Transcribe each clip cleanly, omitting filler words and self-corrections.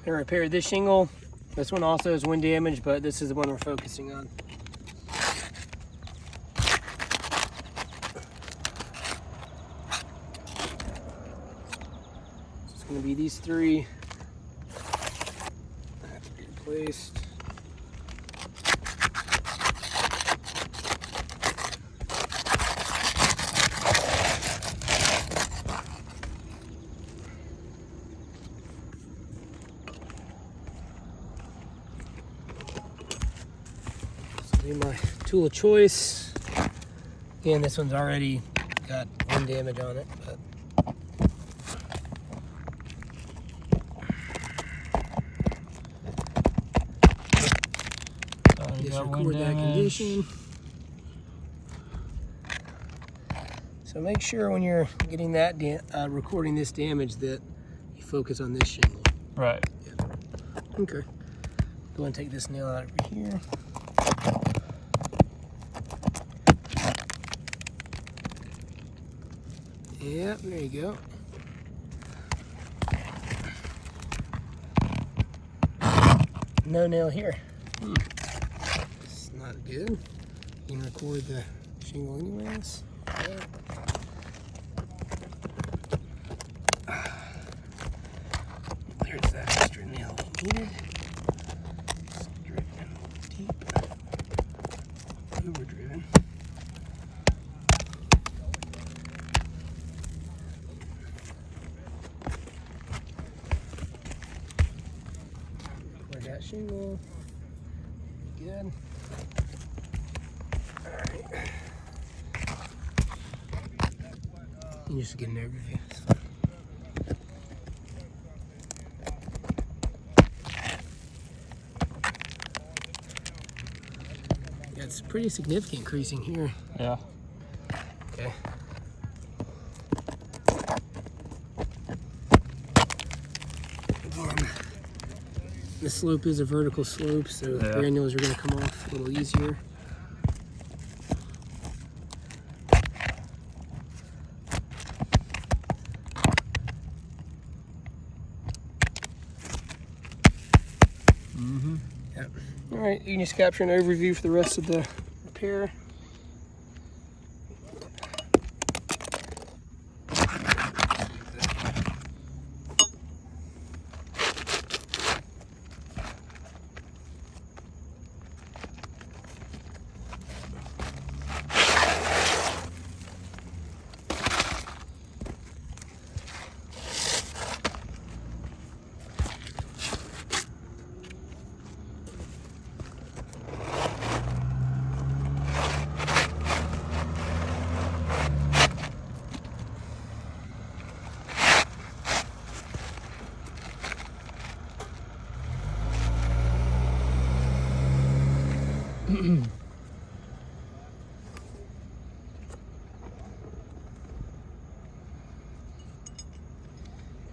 Gonna repair this shingle. This one also has wind damage, but this is the one we're focusing on. It's gonna be these three that have to be replaced. Be my tool of choice. Again, this one's already got wind damage on it, but just record that condition. So make sure when you're getting that recording this damage that you focus on this shingle. Right. Yeah. Okay. Go and take this nail out over here. Yep, there you go. No nail here. It's not good. You can record the shingle anyways. Yep. There's that extra nail we needed. It's driven deep. Overdriven. That shingle. Good. Alright. You just get an overview. Yeah, it's pretty significant creasing here. Yeah. Okay. Again, the slope is a vertical slope, so granules are going to come off a little easier. Yep. All right, you can just capture an overview for the rest of the repair.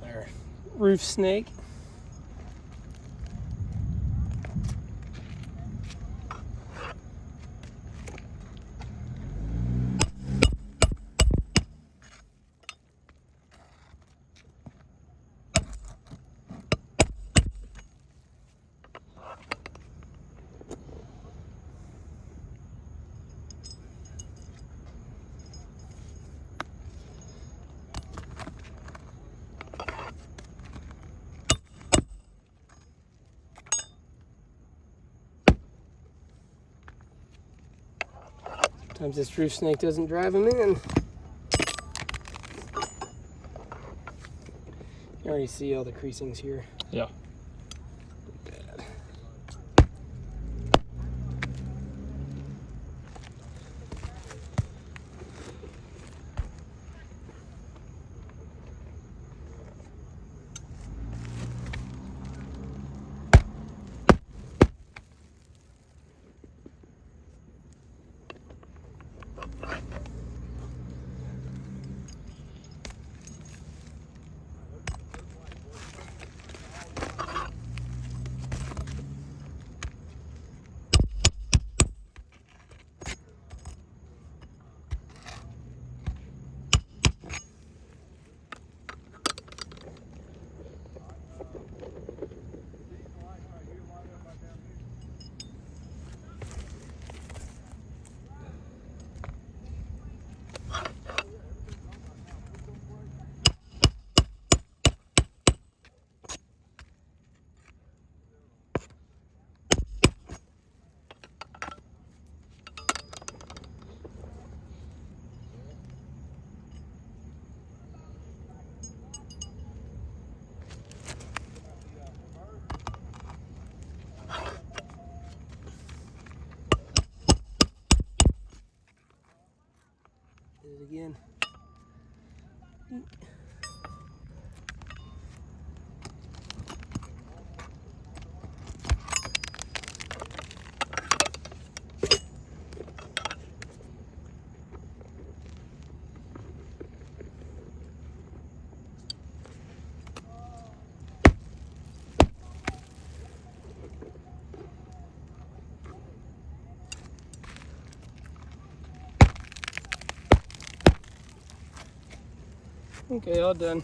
Our roof snake. Sometimes this roof snake doesn't drive them in. You already see all the creasings here. Yeah. Bad. Okay, all done.